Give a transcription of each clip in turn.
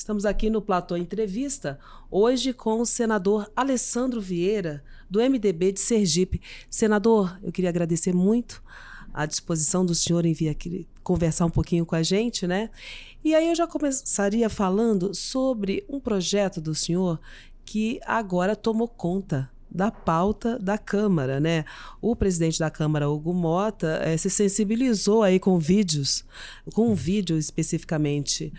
Estamos aqui no Platô Entrevista, hoje com o senador Alessandro Vieira, do MDB de Sergipe. Senador, eu queria agradecer muito a disposição do senhor em vir aqui conversar um pouquinho com a gente, né? E aí eu já começaria falando sobre um projeto do senhor que agora tomou conta da pauta da Câmara, né? O presidente da Câmara, Hugo Motta, se sensibilizou aí com vídeos, com um vídeo especificamente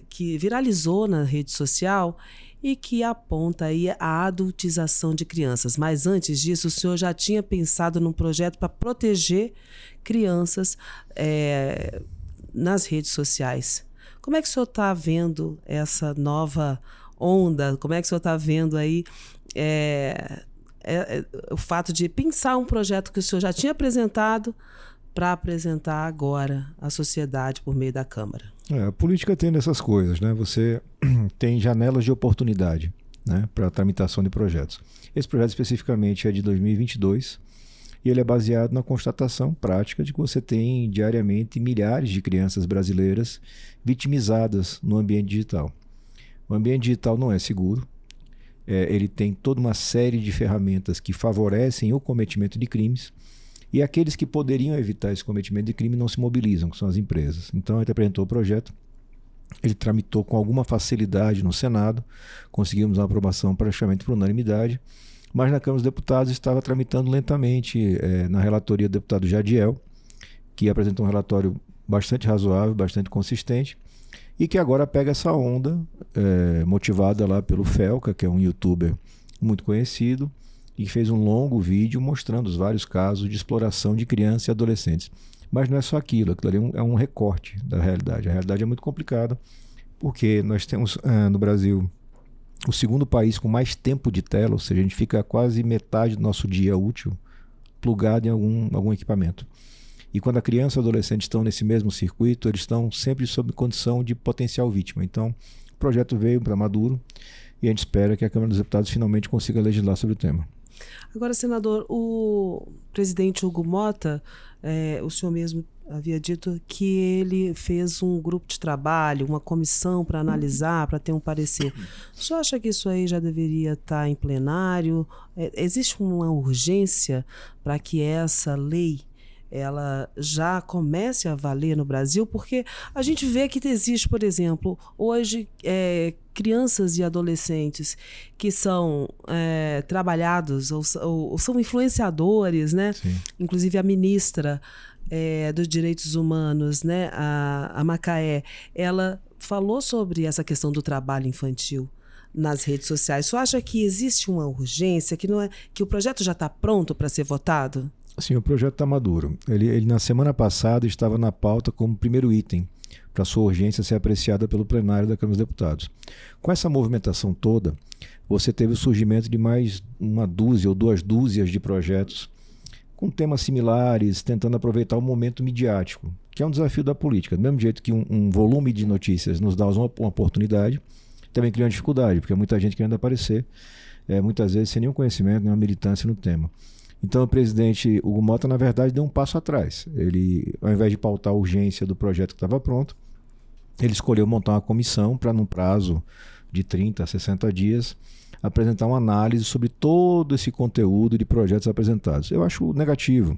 que viralizou na rede social e que aponta aí a adultização de crianças. Mas antes disso, o senhor já tinha pensado num projeto para proteger crianças nas redes sociais. Como é que o senhor está vendo essa nova onda? Como é que o senhor está vendo aí o fato de pensar um projeto que o senhor já tinha apresentado para apresentar agora à sociedade por meio da Câmara? A política tem dessas coisas, né? Você tem janelas de oportunidade, né, para a tramitação de projetos. Esse projeto especificamente é de 2022 e ele é baseado na constatação prática de que você tem diariamente milhares de crianças brasileiras vitimizadas no ambiente digital. O ambiente digital não é seguro. Ele tem toda uma série de ferramentas que favorecem o cometimento de crimes e aqueles que poderiam evitar esse cometimento de crime não se mobilizam, que são as empresas. Então, ele apresentou o projeto, ele tramitou com alguma facilidade no Senado, conseguimos uma aprovação praticamente por unanimidade, mas na Câmara dos Deputados estava tramitando lentamente na relatoria do deputado Jadiel, que apresentou um relatório bastante razoável, bastante consistente, e que agora pega essa onda, motivada lá pelo Felca, que é um youtuber muito conhecido, e fez um longo vídeo mostrando os vários casos de exploração de crianças e adolescentes. Mas não é só aquilo ali é um recorte da realidade. A realidade é muito complicada, porque nós temos no Brasil o segundo país com mais tempo de tela, ou seja, a gente fica quase metade do nosso dia útil plugado em algum equipamento. E quando a criança e o adolescente estão nesse mesmo circuito, eles estão sempre sob condição de potencial vítima. Então, o projeto veio para maduro e a gente espera que a Câmara dos Deputados finalmente consiga legislar sobre o tema. Agora, senador, o presidente Hugo Motta, o senhor mesmo havia dito que ele fez um grupo de trabalho, uma comissão para analisar, para ter um parecer. O senhor acha que isso aí já deveria estar em plenário? Existe uma urgência para que essa lei ela já comece a valer no Brasil? Porque a gente vê que existe, por exemplo, hoje crianças e adolescentes que são trabalhados ou são influenciadores, né? Sim. Inclusive a ministra dos Direitos Humanos, né? A Macaé, ela falou sobre essa questão do trabalho infantil nas redes sociais. Você acha que existe uma urgência, que o projeto já está pronto para ser votado? Sim, o projeto está maduro. Ele na semana passada estava na pauta como primeiro item para sua urgência ser apreciada pelo plenário da Câmara dos Deputados. Com essa movimentação toda, você teve o surgimento de mais uma dúzia ou duas dúzias de projetos com temas similares, tentando aproveitar o momento midiático, que é um desafio da política. Do mesmo jeito que um volume de notícias nos dá uma oportunidade, também cria uma dificuldade, porque muita gente querendo aparecer, muitas vezes sem nenhum conhecimento, nenhuma militância no tema. Então o presidente Hugo Motta, na verdade, deu um passo atrás. Ele, ao invés de pautar a urgência do projeto que estava pronto, ele escolheu montar uma comissão para, num prazo de 30 a 60 dias, apresentar uma análise sobre todo esse conteúdo de projetos apresentados. Eu acho negativo,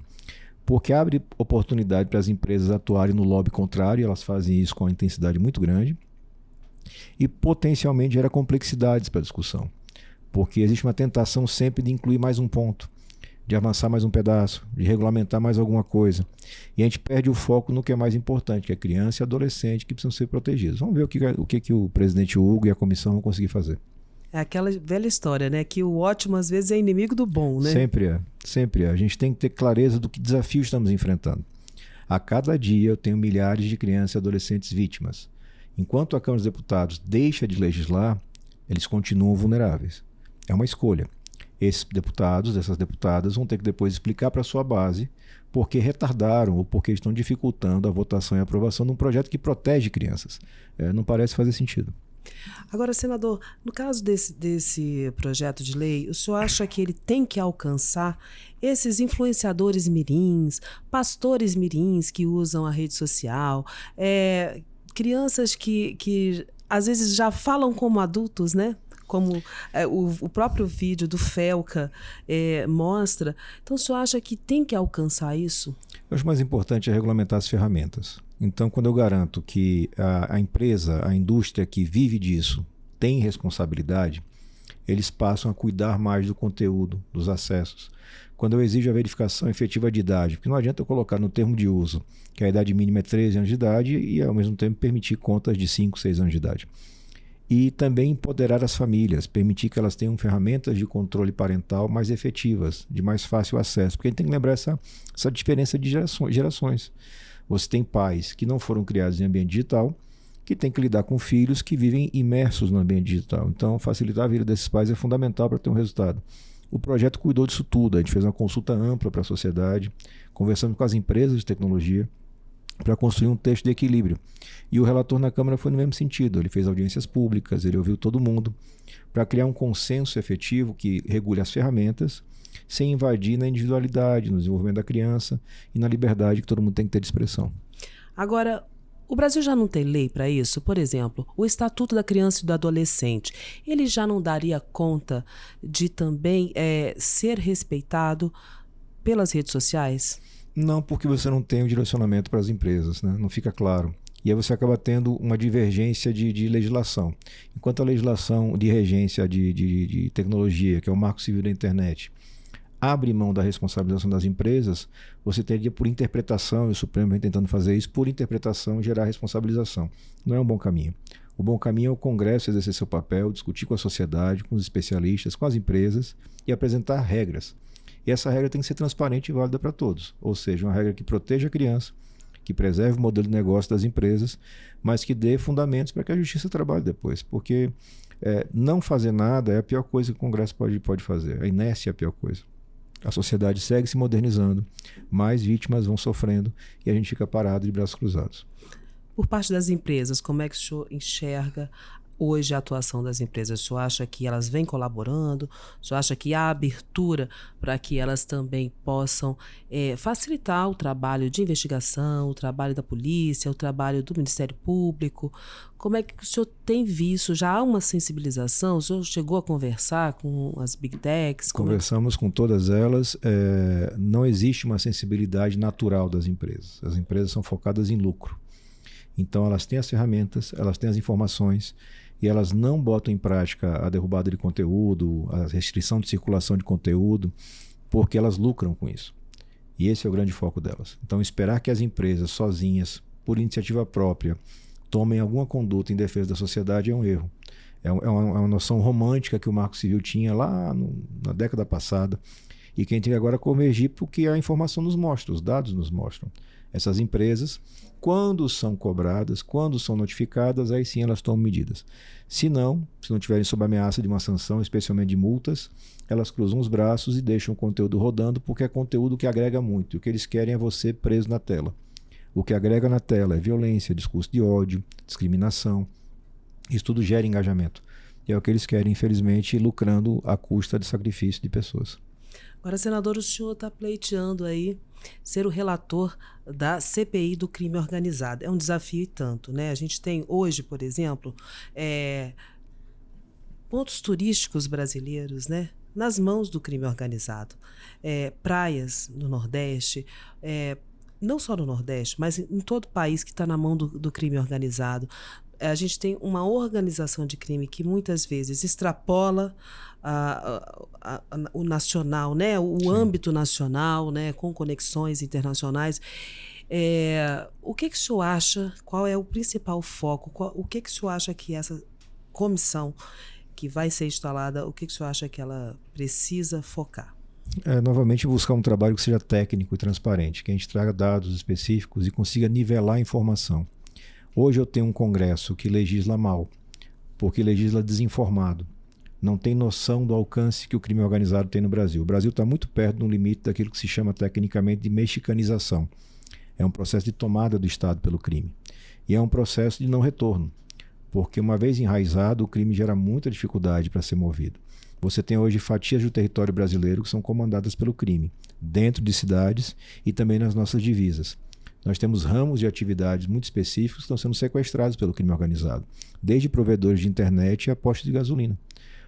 porque abre oportunidade para as empresas atuarem no lobby contrário, elas fazem isso com uma intensidade muito grande, e potencialmente gera complexidades para a discussão, porque existe uma tentação sempre de incluir mais um ponto, de avançar mais um pedaço, de regulamentar mais alguma coisa. E a gente perde o foco no que é mais importante, que é criança e adolescente que precisam ser protegidos. Vamos ver o que o presidente Hugo e a comissão vão conseguir fazer. É aquela velha história, né? Que o ótimo às vezes é inimigo do bom, né? Sempre é, sempre é. A gente tem que ter clareza do que desafios estamos enfrentando. A cada dia eu tenho milhares de crianças e adolescentes vítimas. Enquanto a Câmara dos Deputados deixa de legislar, eles continuam vulneráveis. É uma escolha. Esses deputados, essas deputadas vão ter que depois explicar para a sua base por que retardaram ou por que estão dificultando a votação e a aprovação de um projeto que protege crianças. Não parece fazer sentido. Agora, senador, no caso desse projeto de lei, o senhor acha que ele tem que alcançar esses influenciadores mirins, pastores mirins que usam a rede social, crianças que às vezes já falam como adultos, né? Como o próprio vídeo do Felca mostra. Então, o senhor acha que tem que alcançar isso? Eu acho mais importante é regulamentar as ferramentas. Então, quando eu garanto que a empresa, a indústria que vive disso tem responsabilidade, eles passam a cuidar mais do conteúdo, dos acessos. Quando eu exijo a verificação efetiva de idade, porque não adianta eu colocar no termo de uso que a idade mínima é 13 anos de idade e, ao mesmo tempo, permitir contas de 5, 6 anos de idade. E também empoderar as famílias, permitir que elas tenham ferramentas de controle parental mais efetivas, de mais fácil acesso. Porque a gente tem que lembrar essa diferença de gerações. Você tem pais que não foram criados em ambiente digital, que têm que lidar com filhos que vivem imersos no ambiente digital. Então, facilitar a vida desses pais é fundamental para ter um resultado. O projeto cuidou disso tudo. A gente fez uma consulta ampla para a sociedade, conversamos com as empresas de tecnologia, para construir um texto de equilíbrio. E o relator na Câmara foi no mesmo sentido. Ele fez audiências públicas, ele ouviu todo mundo, para criar um consenso efetivo que regule as ferramentas, sem invadir na individualidade, no desenvolvimento da criança e na liberdade que todo mundo tem que ter de expressão. Agora, o Brasil já não tem lei para isso? Por exemplo, o Estatuto da Criança e do Adolescente, ele já não daria conta de também ser respeitado pelas redes sociais? Não, porque você não tem um direcionamento para as empresas, né? Não fica claro. E aí você acaba tendo uma divergência de legislação. Enquanto a legislação de regência de tecnologia, que é o Marco Civil da Internet, abre mão da responsabilização das empresas, você teria por interpretação, e o Supremo vem tentando fazer isso, por interpretação gerar responsabilização. Não é um bom caminho. O bom caminho é o Congresso exercer seu papel, discutir com a sociedade, com os especialistas, com as empresas e apresentar regras. E essa regra tem que ser transparente e válida para todos. Ou seja, uma regra que proteja a criança, que preserve o modelo de negócio das empresas, mas que dê fundamentos para que a justiça trabalhe depois. Porque não fazer nada é a pior coisa que o Congresso pode fazer. A inércia é a pior coisa. A sociedade segue se modernizando, mais vítimas vão sofrendo e a gente fica parado de braços cruzados. Por parte das empresas, como é que o senhor enxerga hoje a atuação das empresas? O senhor acha que elas vêm colaborando? O senhor acha que há abertura para que elas também possam facilitar o trabalho de investigação, o trabalho da polícia, o trabalho do Ministério Público? Como é que o senhor tem visto? Já há uma sensibilização? O senhor chegou a conversar com as Big Techs? Conversamos com todas elas. Não existe uma sensibilidade natural das empresas. As empresas são focadas em lucro. Então elas têm as ferramentas, elas têm as informações e elas não botam em prática a derrubada de conteúdo, a restrição de circulação de conteúdo, porque elas lucram com isso. E esse é o grande foco delas. Então esperar que as empresas sozinhas, por iniciativa própria, tomem alguma conduta em defesa da sociedade é um erro. É uma noção romântica que o Marco Civil tinha lá na década passada e que a gente tem que agora convergir porque a informação nos mostra, os dados nos mostram. Essas empresas, quando são cobradas, quando são notificadas, aí sim elas tomam medidas. Se não tiverem sob ameaça de uma sanção, especialmente de multas, elas cruzam os braços e deixam o conteúdo rodando, porque é conteúdo que agrega muito. O que eles querem é você preso na tela. O que agrega na tela é violência, discurso de ódio, discriminação. Isso tudo gera engajamento. E é o que eles querem, infelizmente, lucrando à custa de sacrifício de pessoas. Agora, senador, o senhor está pleiteando aí ser o relator da CPI do crime organizado. É um desafio e tanto, né? A gente tem hoje, por exemplo, pontos turísticos brasileiros, né, nas mãos do crime organizado. Praias no Nordeste, não só no Nordeste, mas em todo o país que está na mão do crime organizado. A gente tem uma organização de crime que muitas vezes extrapola o nacional, né? O âmbito nacional, né? Com conexões internacionais. O que o senhor acha? Qual é o principal foco? O que o senhor acha que essa comissão que vai ser instalada, o que o senhor acha que ela precisa focar? Novamente buscar um trabalho que seja técnico e transparente, que a gente traga dados específicos e consiga nivelar a informação. Hoje eu tenho um Congresso que legisla mal, porque legisla desinformado. Não tem noção do alcance que o crime organizado tem no Brasil. O Brasil está muito perto do limite daquilo que se chama tecnicamente de mexicanização. É um processo de tomada do Estado pelo crime. E é um processo de não retorno, porque uma vez enraizado, o crime gera muita dificuldade para ser movido. Você tem hoje fatias do território brasileiro que são comandadas pelo crime, dentro de cidades e também nas nossas divisas. Nós temos ramos de atividades muito específicos que estão sendo sequestrados pelo crime organizado, desde provedores de internet a postos de gasolina.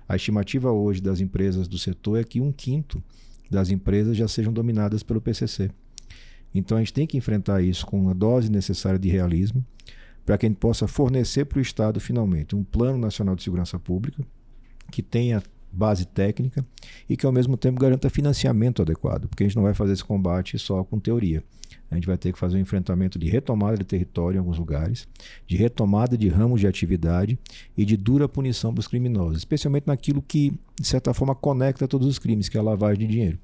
A estimativa hoje das empresas do setor é que 1/5 das empresas já sejam dominadas pelo PCC. Então a gente tem que enfrentar isso com uma dose necessária de realismo para que a gente possa fornecer para o Estado finalmente um Plano Nacional de Segurança Pública que tenha base técnica e que ao mesmo tempo garanta financiamento adequado, porque a gente não vai fazer esse combate só com teoria. A gente vai ter que fazer um enfrentamento de retomada de território em alguns lugares, de retomada de ramos de atividade e de dura punição para os criminosos, especialmente naquilo que, de certa forma, conecta todos os crimes, que é a lavagem de dinheiro.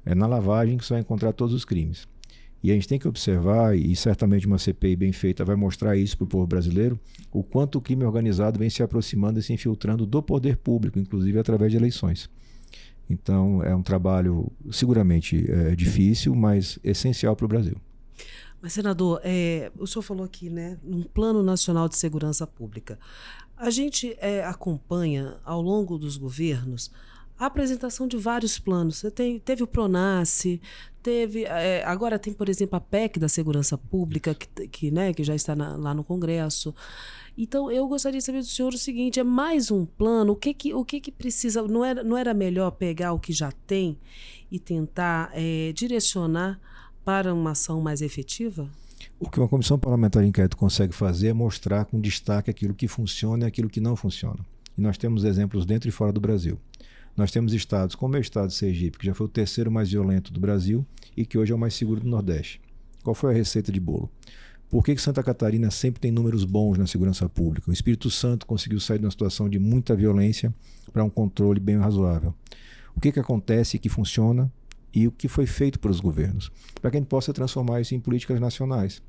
É na lavagem que você vai encontrar todos os crimes. E a gente tem que observar, e certamente uma CPI bem feita vai mostrar isso para o povo brasileiro, o quanto o crime organizado vem se aproximando e se infiltrando do poder público, inclusive através de eleições. Então é um trabalho seguramente difícil, mas essencial para o Brasil. Mas, senador, o senhor falou aqui, né, num Plano Nacional de Segurança Pública. A gente acompanha, ao longo dos governos, a apresentação de vários planos. Teve o PRONASSE, agora tem, por exemplo, a PEC da Segurança Pública, que já está lá no Congresso. Então, eu gostaria de saber do senhor o seguinte, é mais um plano? O que precisa? Não era melhor pegar o que já tem e tentar direcionar para uma ação mais efetiva? O que uma comissão parlamentar de inquérito consegue fazer é mostrar com destaque aquilo que funciona e aquilo que não funciona. E nós temos exemplos dentro e fora do Brasil. Nós temos estados como o estado de Sergipe, que já foi o terceiro mais violento do Brasil e que hoje é o mais seguro do Nordeste. Qual foi a receita de bolo? Por que Santa Catarina sempre tem números bons na segurança pública? O Espírito Santo conseguiu sair de uma situação de muita violência para um controle bem razoável. O que acontece que funciona e o que foi feito pelos governos? Para que a gente possa transformar isso em políticas nacionais.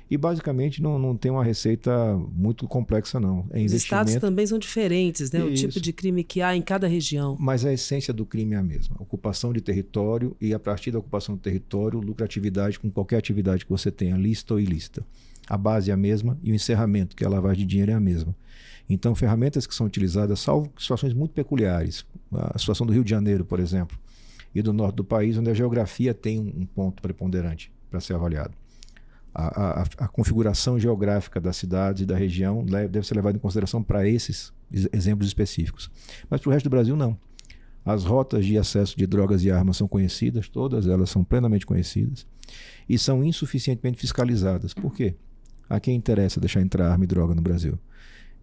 E basicamente não tem uma receita muito complexa, não. Os estados também são diferentes, né? O tipo de crime que há em cada região. Mas a essência do crime é a mesma. Ocupação de território e, a partir da ocupação do território, lucratividade com qualquer atividade que você tenha, lícita ou ilícita. A base é a mesma e o encerramento, que é a lavagem de dinheiro, é a mesma. Então, ferramentas que são utilizadas, salvo situações muito peculiares, a situação do Rio de Janeiro, por exemplo, e do norte do país, onde a geografia tem um ponto preponderante para ser avaliado. A configuração geográfica das cidades e da região deve ser levada em consideração para esses exemplos específicos. Mas para o resto do Brasil, não. As rotas de acesso de drogas e armas são conhecidas, todas elas são plenamente conhecidas, e são insuficientemente fiscalizadas. Por quê? A quem interessa deixar entrar arma e droga no Brasil?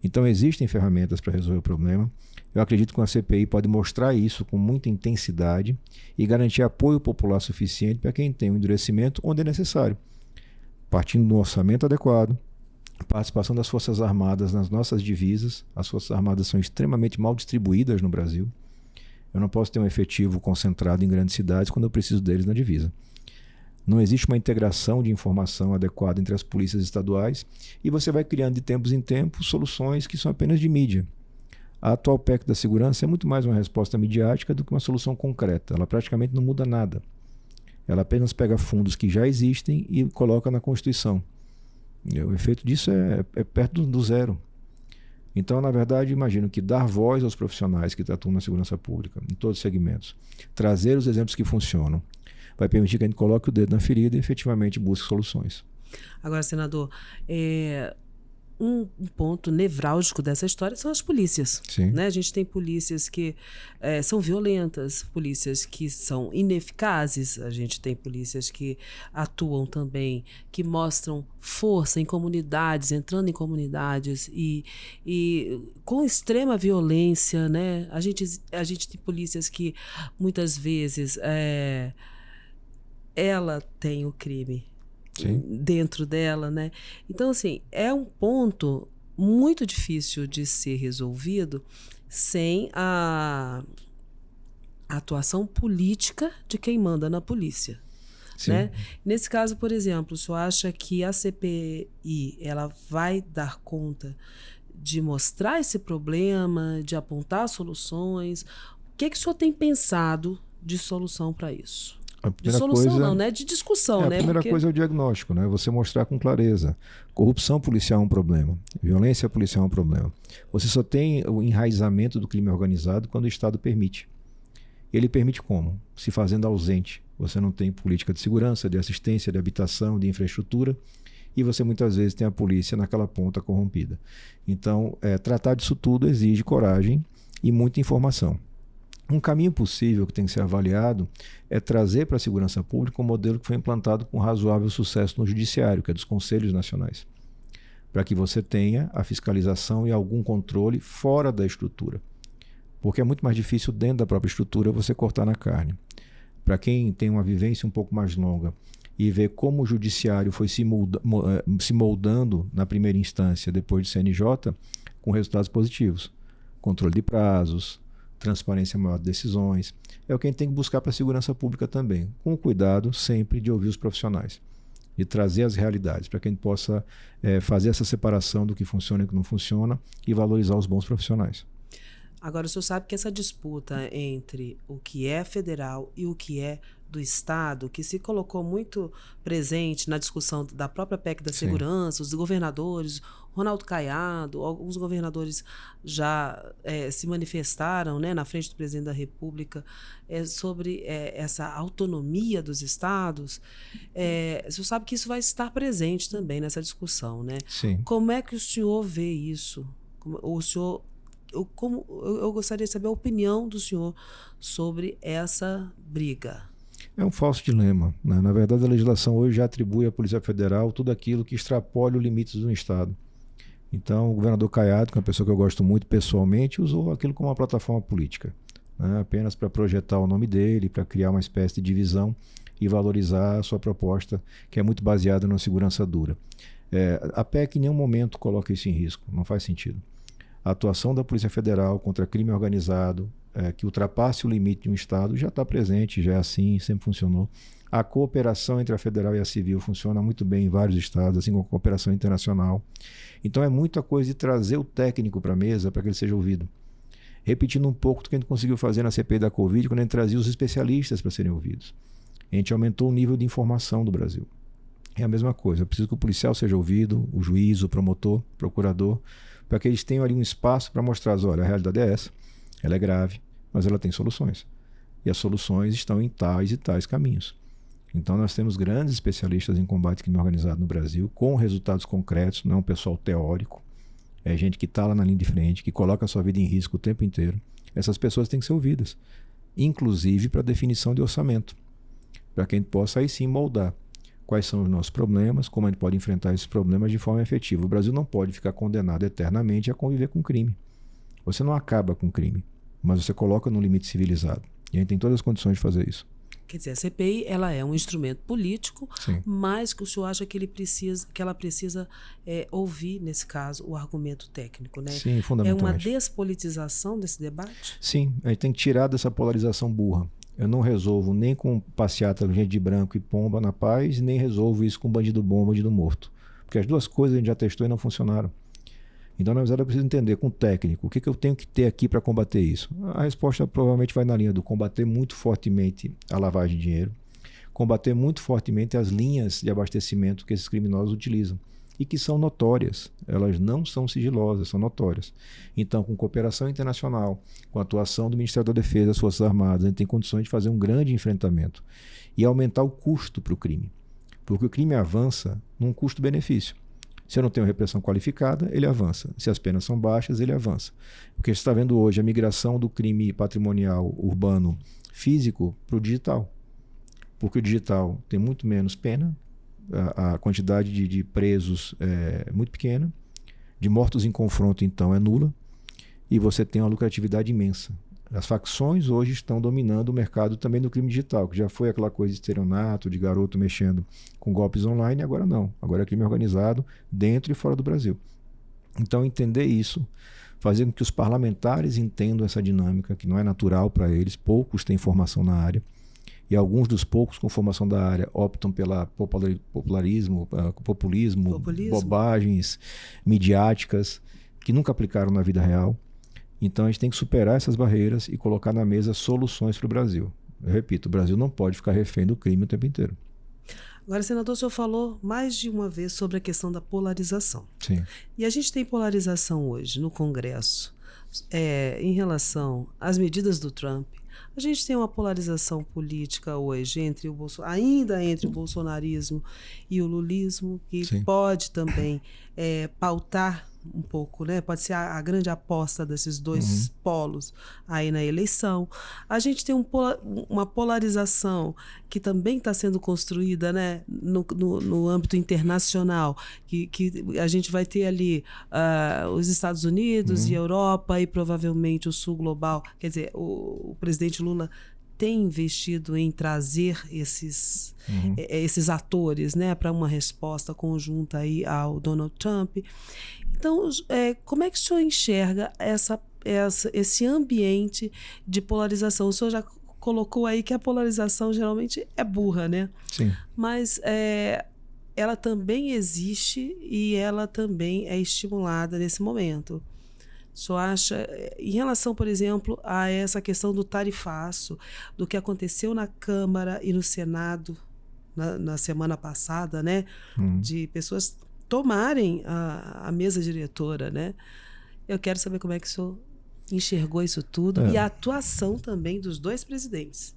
Então existem ferramentas para resolver o problema. Eu acredito que a CPI pode mostrar isso com muita intensidade e garantir apoio popular suficiente para quem tem um endurecimento onde é necessário. Partindo do orçamento adequado, participação das Forças Armadas nas nossas divisas. As Forças Armadas são extremamente mal distribuídas no Brasil. Eu não posso ter um efetivo concentrado em grandes cidades quando eu preciso deles na divisa. Não existe uma integração de informação adequada entre as polícias estaduais e você vai criando de tempos em tempos soluções que são apenas de mídia. A atual PEC da segurança é muito mais uma resposta midiática do que uma solução concreta. Ela praticamente não muda nada. Ela apenas pega fundos que já existem e coloca na Constituição. E o efeito disso é perto do zero. Então, na verdade, imagino que dar voz aos profissionais que atuam na segurança pública, em todos os segmentos, trazer os exemplos que funcionam, vai permitir que a gente coloque o dedo na ferida e efetivamente busque soluções. Agora, senador, um ponto nevrálgico dessa história são as polícias. Sim. Né? A gente tem polícias que são violentas, polícias que são ineficazes, a gente tem polícias que atuam também, que mostram força em comunidades, entrando em comunidades e com extrema violência. Né? A gente tem polícias que muitas vezes ela tem o crime. Sim. Dentro dela, né? Então, assim, é um ponto muito difícil de ser resolvido sem a atuação política de quem manda na polícia. Sim. Né? Nesse caso, por exemplo, o senhor acha que a CPI ela vai dar conta de mostrar esse problema, de apontar soluções? O que o senhor tem pensado de solução para isso? De solução não, né? De discussão, né? A primeira coisa é o diagnóstico, né? Você mostrar com clareza. Corrupção policial é um problema. Violência policial é um problema. Você só tem o enraizamento do crime organizado quando o Estado permite. Ele permite como? Se fazendo ausente. Você não tem política de segurança, de assistência, de habitação, de infraestrutura, e você muitas vezes tem a polícia naquela ponta corrompida. Então, tratar disso tudo exige coragem e muita informação. Um caminho possível que tem que ser avaliado é trazer para a segurança pública um modelo que foi implantado com razoável sucesso no judiciário, que é dos conselhos nacionais, para que você tenha a fiscalização e algum controle fora da estrutura. Porque é muito mais difícil dentro da própria estrutura você cortar na carne. Para quem tem uma vivência um pouco mais longa e vê como o judiciário foi se moldando na primeira instância, depois de CNJ, com resultados positivos. Controle de prazos, transparência maior de decisões. É o que a gente tem que buscar para a segurança pública também, com o cuidado sempre de ouvir os profissionais, de trazer as realidades, para que a gente possa fazer essa separação do que funciona e do que não funciona e valorizar os bons profissionais. Agora, o senhor sabe que essa disputa entre o que é federal e o que é do Estado, que se colocou muito presente na discussão da própria PEC da segurança, os governadores, Ronaldo Caiado, alguns governadores já se manifestaram, né, na frente do presidente da República sobre essa autonomia dos estados. O senhor sabe que isso vai estar presente também nessa discussão, né? Sim. Como é que o senhor vê isso? O senhor... Eu gostaria de saber a opinião do senhor sobre essa briga. É um falso dilema, né? Na verdade, a legislação hoje já atribui à Polícia Federal tudo aquilo que extrapola os limites do Estado. Então, o governador Caiado, que é uma pessoa que eu gosto muito pessoalmente, usou aquilo como uma plataforma política, né? Apenas para projetar o nome dele, para criar uma espécie de divisão e valorizar a sua proposta, que é muito baseada na segurança dura. A PEC em nenhum momento coloca isso em risco, não faz sentido. A atuação da Polícia Federal contra crime organizado, que ultrapasse o limite de um Estado, já está presente, já é assim, sempre funcionou. A cooperação entre a federal e a civil funciona muito bem em vários estados, assim como a cooperação internacional. Então é muita coisa de trazer o técnico para a mesa para que ele seja ouvido. Repetindo um pouco do que a gente conseguiu fazer na CPI da Covid, quando a gente trazia os especialistas para serem ouvidos. A gente aumentou o nível de informação do Brasil. É a mesma coisa, eu preciso que o policial seja ouvido, o juiz, o promotor, o procurador, para que eles tenham ali um espaço para mostrar, olha, a realidade é essa, ela é grave, mas ela tem soluções. E as soluções estão em tais e tais caminhos. Então nós temos grandes especialistas em combate ao crime organizado no Brasil, com resultados concretos, não é um pessoal teórico, é gente que está lá na linha de frente, que coloca a sua vida em risco o tempo inteiro. Essas pessoas têm que ser ouvidas, inclusive para definição de orçamento, para que a gente possa aí sim moldar quais são os nossos problemas, como a gente pode enfrentar esses problemas de forma efetiva. O Brasil não pode ficar condenado eternamente a conviver com crime. Você não acaba com crime, mas você coloca no limite civilizado. E a gente tem todas as condições de fazer isso. Quer dizer, a CPI ela é um instrumento político, Sim. mas que o senhor acha que ela precisa ouvir, nesse caso, o argumento técnico, né? Sim, É fundamentalmente. uma despolitização desse debate? Sim, a gente tem que tirar dessa polarização burra. Eu não resolvo nem com passeata com gente de branco e pomba na paz, nem resolvo isso com bandido bom, bandido morto. Porque as duas coisas a gente já testou e não funcionaram. Então, na verdade, eu preciso entender com o técnico o que eu tenho que ter aqui para combater isso. A resposta provavelmente vai na linha do combater muito fortemente a lavagem de dinheiro, combater muito fortemente as linhas de abastecimento que esses criminosos utilizam e que são notórias. Elas não são sigilosas, são notórias. Então, com cooperação internacional, com a atuação do Ministério da Defesa, das Forças Armadas, a gente tem condições de fazer um grande enfrentamento e aumentar o custo para o crime. Porque o crime avança num custo-benefício. Se eu não tenho repressão qualificada, ele avança. Se as penas são baixas, ele avança. O que a gente está vendo hoje é a migração do crime patrimonial urbano físico para o digital. Porque o digital tem muito menos pena, a quantidade de presos é muito pequena, de mortos em confronto, então, é nula, e você tem uma lucratividade imensa. As facções hoje estão dominando o mercado também do crime digital, que já foi aquela coisa de estelionato, de garoto mexendo com golpes online, agora não. Agora é crime organizado dentro e fora do Brasil. Então, entender isso, fazer com que os parlamentares entendam essa dinâmica, que não é natural para eles, poucos têm formação na área, e alguns dos poucos com formação da área optam pela populismo, bobagens midiáticas que nunca aplicaram na vida real. Então a gente tem que superar essas barreiras e colocar na mesa soluções para o Brasil. Eu repito, o Brasil não pode ficar refém do crime o tempo inteiro. Agora, senador, o senhor falou mais de uma vez sobre a questão da polarização. Sim. E a gente tem polarização hoje no Congresso em relação às medidas do Trump, A gente tem uma polarização política hoje ainda entre o bolsonarismo e o lulismo, que Sim. pode também pautar um pouco, né? Pode ser a grande aposta desses dois polos aí na eleição. A gente tem uma polarização que também está sendo construída, né? no âmbito internacional, que a gente vai ter ali os Estados Unidos e a Europa e provavelmente o Sul global. Quer dizer, o presidente Lula tem investido em trazer esses atores, né, para uma resposta conjunta aí ao Donald Trump. Então, como é que o senhor enxerga esse ambiente de polarização? O senhor já colocou aí que a polarização geralmente é burra, né? Sim. Mas ela também existe e ela também é estimulada nesse momento. O senhor acha, em relação, por exemplo, a essa questão do tarifaço, do que aconteceu na Câmara e no Senado na semana passada, né? De pessoas tomarem a mesa diretora, né? Eu quero saber como é que o senhor enxergou isso tudo e a atuação também dos dois presidentes.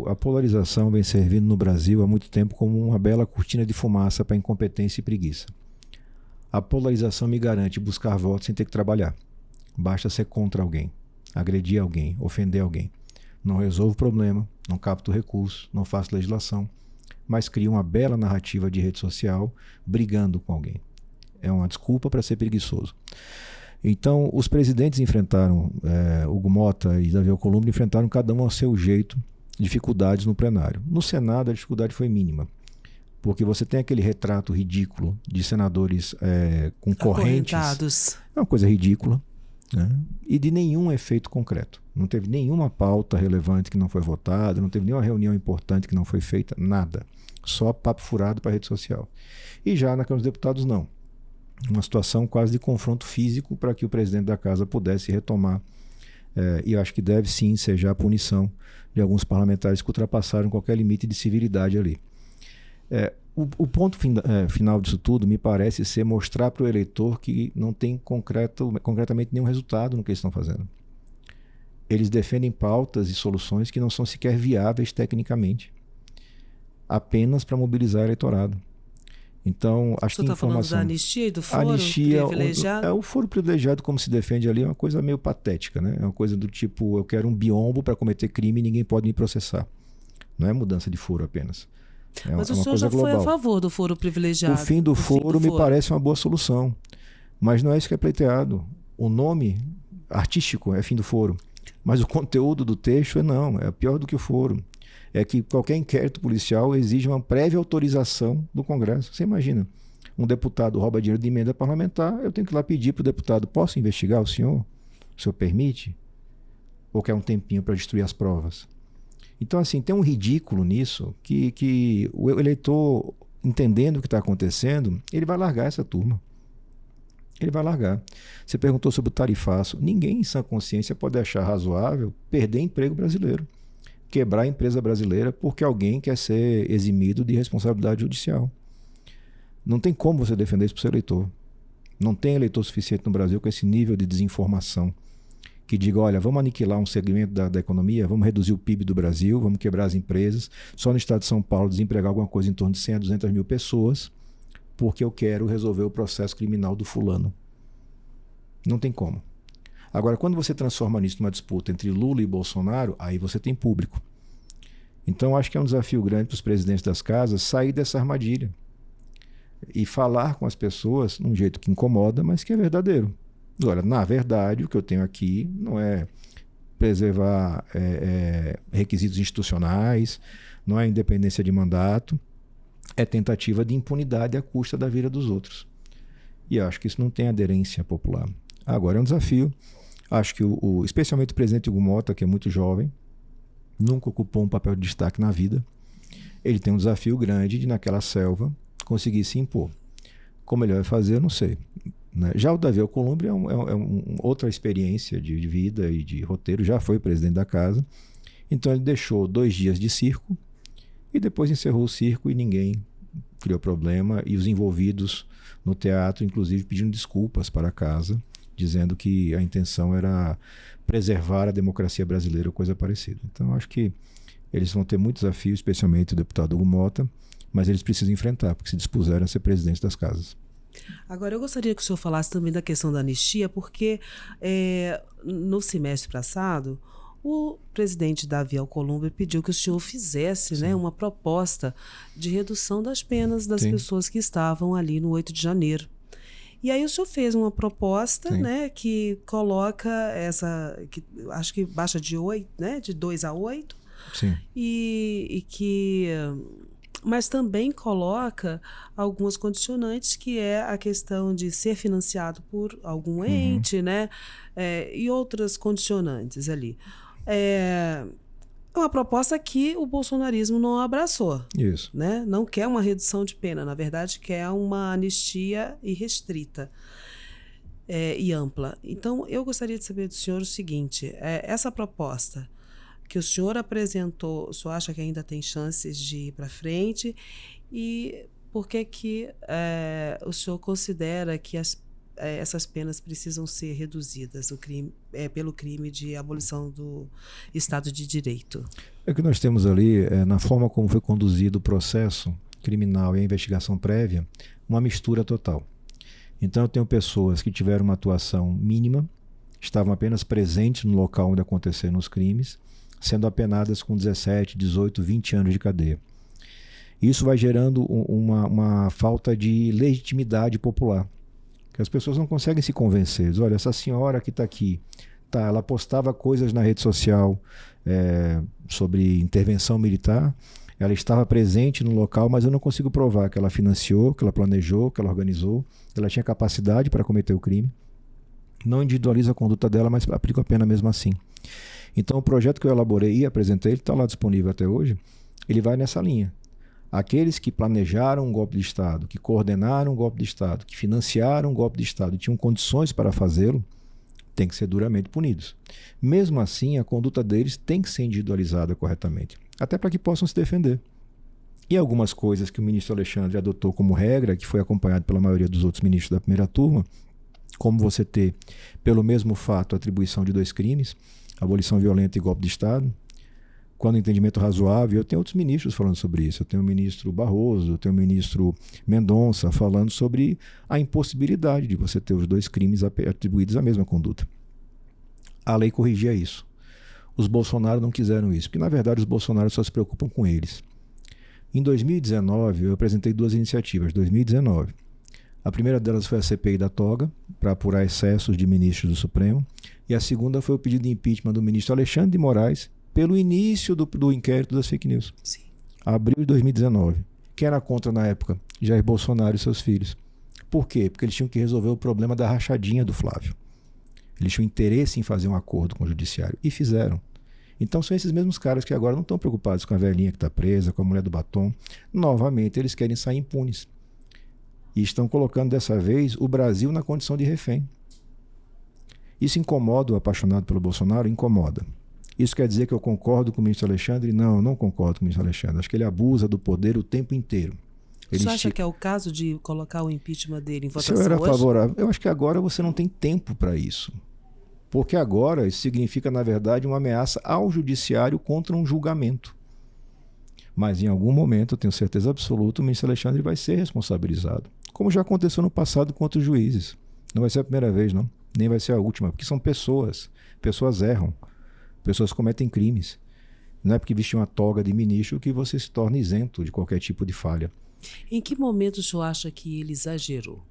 A polarização vem servindo no Brasil há muito tempo como uma bela cortina de fumaça para incompetência e preguiça. A polarização me garante buscar votos sem ter que trabalhar. Basta ser contra alguém, agredir alguém, ofender alguém. Não resolvo o problema, não capto recurso, não faço legislação, mas cria uma bela narrativa de rede social brigando com alguém. É uma desculpa para ser preguiçoso. Então, os presidentes enfrentaram, Hugo Mota e Davi Alcolumbre enfrentaram cada um ao seu jeito dificuldades no plenário. No Senado, a dificuldade foi mínima, porque você tem aquele retrato ridículo de senadores com correntes. É uma coisa ridícula, né? E de nenhum efeito concreto. Não teve nenhuma pauta relevante que não foi votada, não teve nenhuma reunião importante que não foi feita, nada. Só papo furado para a rede social. E já na Câmara dos Deputados, não. Uma situação quase de confronto físico para que o presidente da casa pudesse retomar. E eu acho que deve sim ser já a punição de alguns parlamentares que ultrapassaram qualquer limite de civilidade ali. O ponto final disso tudo me parece ser mostrar para o eleitor que não tem concretamente nenhum resultado no que eles estão fazendo. Eles defendem pautas e soluções que não são sequer viáveis tecnicamente, apenas para mobilizar o eleitorado. Então, acho que a informação... Você está falando da anistia e do foro privilegiado? O foro privilegiado, como se defende ali, é uma coisa meio patética, né? É uma coisa do tipo, eu quero um biombo para cometer crime e ninguém pode me processar. Não é mudança de foro apenas. Mas o senhor já foi a favor do foro privilegiado? O fim do foro me parece uma boa solução. Mas não é isso que é pleiteado. O nome artístico é fim do foro. Mas o conteúdo do texto é pior do que o foro. É que qualquer inquérito policial exige uma prévia autorização do Congresso. Você imagina, um deputado rouba dinheiro de emenda parlamentar, eu tenho que ir lá pedir para o deputado, posso investigar o senhor? O senhor permite? Ou quer um tempinho para destruir as provas? Então, assim, tem um ridículo nisso que o eleitor, entendendo o que está acontecendo, ele vai largar essa turma. Ele vai largar. Você perguntou sobre o tarifaço. Ninguém em sã consciência pode achar razoável perder emprego brasileiro, quebrar a empresa brasileira porque alguém quer ser eximido de responsabilidade judicial. Não tem como você defender isso para o seu eleitor. Não tem eleitor suficiente no Brasil com esse nível de desinformação que diga, olha, vamos aniquilar um segmento da economia, vamos reduzir o PIB do Brasil, vamos quebrar as empresas. Só no estado de São Paulo desempregar alguma coisa em torno de 100 a 200 mil pessoas porque eu quero resolver o processo criminal do fulano. Não tem como. Agora, quando você transforma nisso numa disputa entre Lula e Bolsonaro, aí você tem público. Então, acho que é um desafio grande para os presidentes das casas sair dessa armadilha e falar com as pessoas de um jeito que incomoda, mas que é verdadeiro. Olha, na verdade, o que eu tenho aqui não é preservar requisitos institucionais, não é independência de mandato, é tentativa de impunidade à custa da vida dos outros. E acho que isso não tem aderência popular. Agora, é um desafio. Acho que, especialmente o presidente Hugo Mota, que é muito jovem, nunca ocupou um papel de destaque na vida. Ele tem um desafio grande de, naquela selva, conseguir se impor. Como ele vai fazer, eu não sei. Né? Já o Davi Alcolumbre é outra experiência de vida e de roteiro, já foi presidente da casa. Então ele deixou 2 dias de circo e depois encerrou o circo e ninguém criou problema. E os envolvidos no teatro, inclusive, pedindo desculpas para a casa, dizendo que a intenção era preservar a democracia brasileira ou coisa parecida. Então, acho que eles vão ter muito desafio, especialmente o deputado Hugo Mota, mas eles precisam enfrentar, porque se dispuseram a ser presidentes das casas. Agora, eu gostaria que o senhor falasse também da questão da anistia, porque no semestre passado, o presidente Davi Alcolumbre pediu que o senhor fizesse, né, uma proposta de redução das penas das pessoas que estavam ali no 8 de janeiro. E aí o senhor fez uma proposta, né, que coloca acho que baixa de 8, né, de 2 a 8, Sim. Mas também coloca algumas condicionantes, que é a questão de ser financiado por algum ente, né, e outras condicionantes ali. É uma proposta que o bolsonarismo não abraçou. Isso. Né? Não quer uma redução de pena, na verdade quer uma anistia irrestrita e ampla. Então, eu gostaria de saber do senhor o seguinte, essa proposta que o senhor apresentou, o senhor acha que ainda tem chances de ir para frente? E por que o senhor considera que essas penas precisam ser reduzidas pelo crime de abolição do Estado de Direito? É que nós temos ali, na forma como foi conduzido o processo criminal e a investigação prévia, uma mistura total. Então, eu tenho pessoas que tiveram uma atuação mínima, estavam apenas presentes no local onde aconteceram os crimes, sendo apenadas com 17, 18, 20 anos de cadeia. Isso vai gerando uma falta de legitimidade popular, que as pessoas não conseguem se convencer. Diz, olha, essa senhora que está aqui, ela postava coisas na rede social sobre intervenção militar, ela estava presente no local, mas eu não consigo provar que ela financiou, que ela planejou, que ela organizou, que ela tinha capacidade para cometer o crime. Não individualizo a conduta dela, mas aplico a pena mesmo assim. Então, o projeto que eu elaborei e apresentei, ele está lá disponível até hoje, ele vai nessa linha. Aqueles que planejaram um golpe de Estado, que coordenaram um golpe de Estado, que financiaram um golpe de Estado e tinham condições para fazê-lo, têm que ser duramente punidos. Mesmo assim, a conduta deles tem que ser individualizada corretamente, até para que possam se defender. E algumas coisas que o ministro Alexandre adotou como regra, que foi acompanhado pela maioria dos outros ministros da primeira turma, como você ter, pelo mesmo fato, a atribuição de 2 crimes, abolição violenta e golpe de Estado, quando o entendimento razoável. Eu tenho outros ministros falando sobre isso. Eu tenho o ministro Barroso, eu tenho o ministro Mendonça falando sobre a impossibilidade de você ter os 2 crimes atribuídos à mesma conduta. A lei corrigia isso. Os Bolsonaro não quiseram isso, porque na verdade os Bolsonaro só se preocupam com eles. Em 2019, eu apresentei 2 iniciativas. 2019. A primeira delas foi a CPI da toga, para apurar excessos de ministros do Supremo. E a segunda foi o pedido de impeachment do ministro Alexandre de Moraes, pelo início do inquérito das fake news. Sim. Abril de 2019. Quem era contra na época? Jair Bolsonaro e seus filhos. Por quê? Porque eles tinham que resolver o problema da rachadinha do Flávio. Eles tinham interesse em fazer um acordo com o judiciário. E fizeram. Então são esses mesmos caras que agora não estão preocupados com a velhinha que está presa, com a mulher do batom. Novamente, eles querem sair impunes. E estão colocando dessa vez o Brasil na condição de refém. Isso incomoda o apaixonado pelo Bolsonaro? Incomoda. Isso quer dizer que eu concordo com o ministro Alexandre? Não, eu não concordo com o ministro Alexandre. Acho que ele abusa do poder o tempo inteiro. Você acha que é o caso de colocar o impeachment dele em votação hoje? Se eu era hoje? favorável, eu acho que agora você não tem tempo para isso. Porque agora isso significa, na verdade, uma ameaça ao judiciário contra um julgamento. Mas em algum momento, eu tenho certeza absoluta, o ministro Alexandre vai ser responsabilizado. Como já aconteceu no passado contra os juízes. Não vai ser a primeira vez, não. Nem vai ser a última, porque são pessoas. Pessoas erram. Pessoas cometem crimes. Não é porque vestir uma toga de ministro que você se torna isento de qualquer tipo de falha. Em que momento o senhor acha que ele exagerou?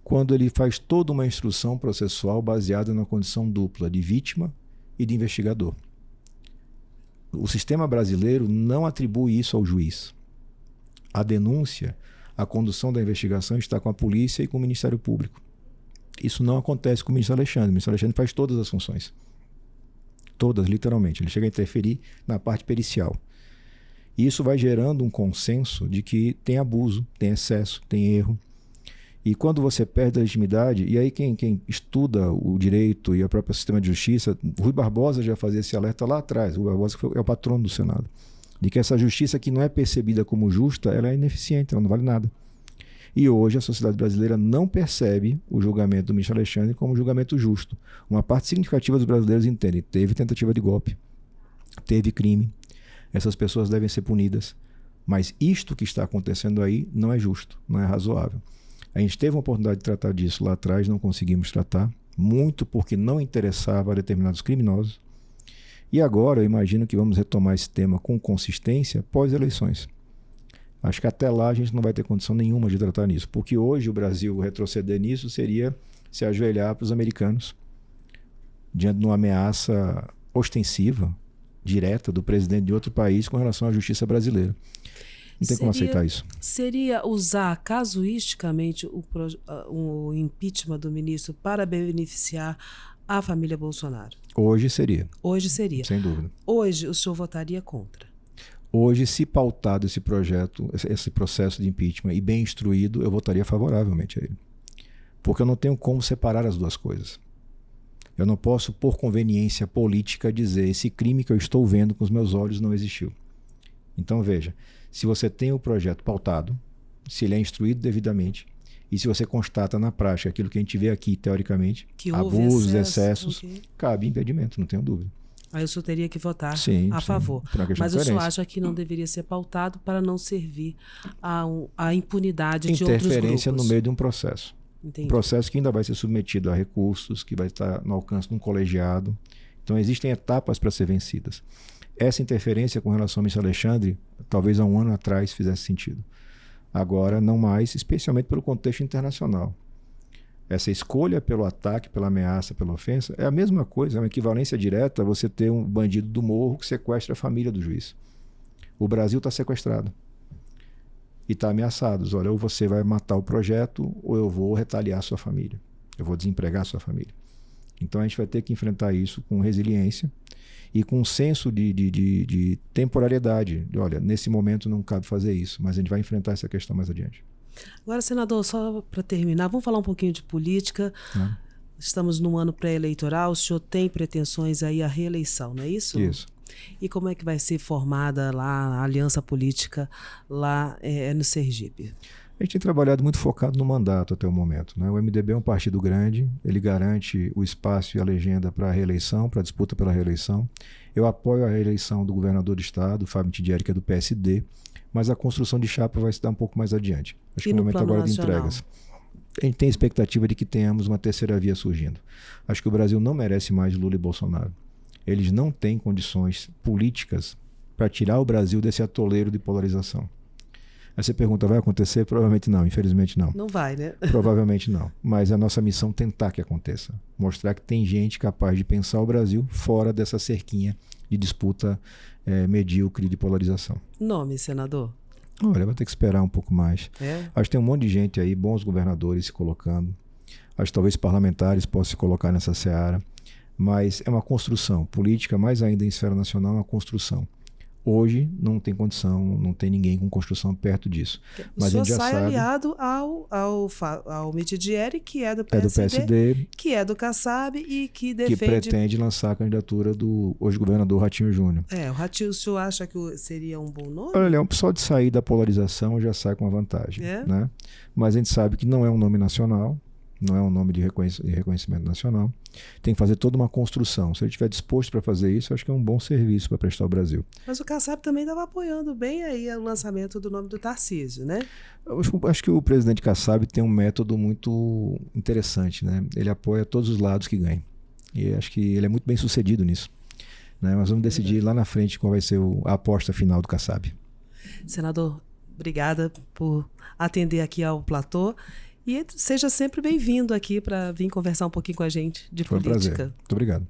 Quando ele faz toda uma instrução processual baseada na condição dupla de vítima e de investigador. O sistema brasileiro não atribui isso ao juiz. A denúncia, a condução da investigação está com a polícia e com o Ministério Público. Isso não acontece com o ministro Alexandre. O ministro Alexandre faz todas as funções. Todas, literalmente. Ele chega a interferir na parte pericial. E isso vai gerando um consenso de que tem abuso, tem excesso, tem erro. E quando você perde a legitimidade, e aí quem estuda o direito e o próprio sistema de justiça, Rui Barbosa já fazia esse alerta lá atrás, Rui Barbosa é o patrono do Senado, de que essa justiça que não é percebida como justa, ela é ineficiente, ela não vale nada. E hoje a sociedade brasileira não percebe o julgamento do ministro Alexandre como um julgamento justo. Uma parte significativa dos brasileiros entende, teve tentativa de golpe, teve crime, essas pessoas devem ser punidas, mas isto que está acontecendo aí não é justo, não é razoável. A gente teve uma oportunidade de tratar disso lá atrás, não conseguimos tratar, muito porque não interessava a determinados criminosos. E agora eu imagino que vamos retomar esse tema com consistência pós-eleições. Acho que até lá a gente não vai ter condição nenhuma de tratar nisso, porque hoje o Brasil retroceder nisso seria se ajoelhar para os americanos diante de uma ameaça ostensiva, direta, do presidente de outro país com relação à justiça brasileira. Não tem como aceitar isso. Seria usar casuisticamente o impeachment do ministro para beneficiar a família Bolsonaro? Hoje seria. Hoje seria. Sem dúvida. Hoje o senhor votaria contra? Hoje, se pautado esse projeto, esse processo de impeachment e bem instruído, eu votaria favoravelmente a ele. Porque eu não tenho como separar as duas coisas. Eu não posso, por conveniência política, dizer esse crime que eu estou vendo com os meus olhos não existiu. Então, veja, se você tem o projeto pautado, se ele é instruído devidamente, e se você constata na prática aquilo que a gente vê aqui, teoricamente, que houve abusos, excessos, cabe impedimento, não tenho dúvida. Aí o senhor teria que votar sim, favor. Mas o senhor acha que não deveria ser pautado para não servir à impunidade de outros grupos? Interferência no meio de um processo. Entendi. Um processo que ainda vai ser submetido a recursos, que vai estar no alcance de um colegiado. Então existem etapas para ser vencidas. Essa interferência com relação ao ministro Alexandre, talvez há um ano atrás fizesse sentido. Agora não mais, especialmente pelo contexto internacional. Essa escolha pelo ataque, pela ameaça, pela ofensa, é a mesma coisa, é uma equivalência direta a você ter um bandido do morro que sequestra a família do juiz. O Brasil está sequestrado e está ameaçado. Olha, ou você vai matar o projeto ou eu vou retaliar a sua família. Eu vou desempregar a sua família. Então a gente vai ter que enfrentar isso com resiliência e com um senso de temporalidade. Olha, nesse momento não cabe fazer isso, mas a gente vai enfrentar essa questão mais adiante. Agora, senador, só para terminar, vamos falar um pouquinho de política. Estamos num ano pré-eleitoral, o senhor tem pretensões aí à reeleição, não é isso? Isso. E como é que vai ser formada lá a aliança política lá no Sergipe? A gente tem trabalhado muito focado no mandato até o momento, né? O MDB é um partido grande, ele garante o espaço e a legenda para a reeleição, para a disputa pela reeleição. Eu apoio a reeleição do governador do estado, Fábio Tidieri, que é do PSD, mas a construção de chapa vai se dar um pouco mais adiante. Acho que é o momento agora de entregas. A gente tem a expectativa de que tenhamos uma terceira via surgindo. Acho que o Brasil não merece mais Lula e Bolsonaro. Eles não têm condições políticas para tirar o Brasil desse atoleiro de polarização. Aí você pergunta, vai acontecer? Provavelmente não, infelizmente não. Não vai, né? Provavelmente não. Mas é a nossa missão tentar que aconteça. Mostrar que tem gente capaz de pensar o Brasil fora dessa cerquinha de disputa medíocre de polarização. Nome, senador? Olha, vai ter que esperar um pouco mais. Acho que tem um monte de gente aí, bons governadores se colocando. Acho que talvez parlamentares possam se colocar nessa seara. Mas é uma construção política, mais ainda em esfera nacional, é uma construção. Hoje não tem condição, não tem ninguém com construção perto disso. Mas o senhor sai aliado ao Mitidieri, que é do PSD, que é do Kassab e que defende... Que pretende lançar a candidatura do hoje governador Ratinho Júnior. O Ratinho, o senhor acha que seria um bom nome? Olha, só de sair da polarização já sai com a vantagem. Né? Mas a gente sabe que não é um nome nacional, não é um nome de reconhecimento nacional. Tem que fazer toda uma construção. Se ele estiver disposto para fazer isso, acho que é um bom serviço para prestar ao Brasil. Mas o Kassab também estava apoiando bem aí o lançamento do nome do Tarcísio, né? Acho que o presidente Kassab tem um método muito interessante, né? Ele apoia todos os lados que ganham. E acho que ele é muito bem sucedido nisso. Né? Nós vamos decidir lá na frente qual vai ser a aposta final do Kassab. Senador, obrigada por atender aqui ao platô. E seja sempre bem-vindo aqui para vir conversar um pouquinho com a gente de política. Foi um prazer. Muito obrigado.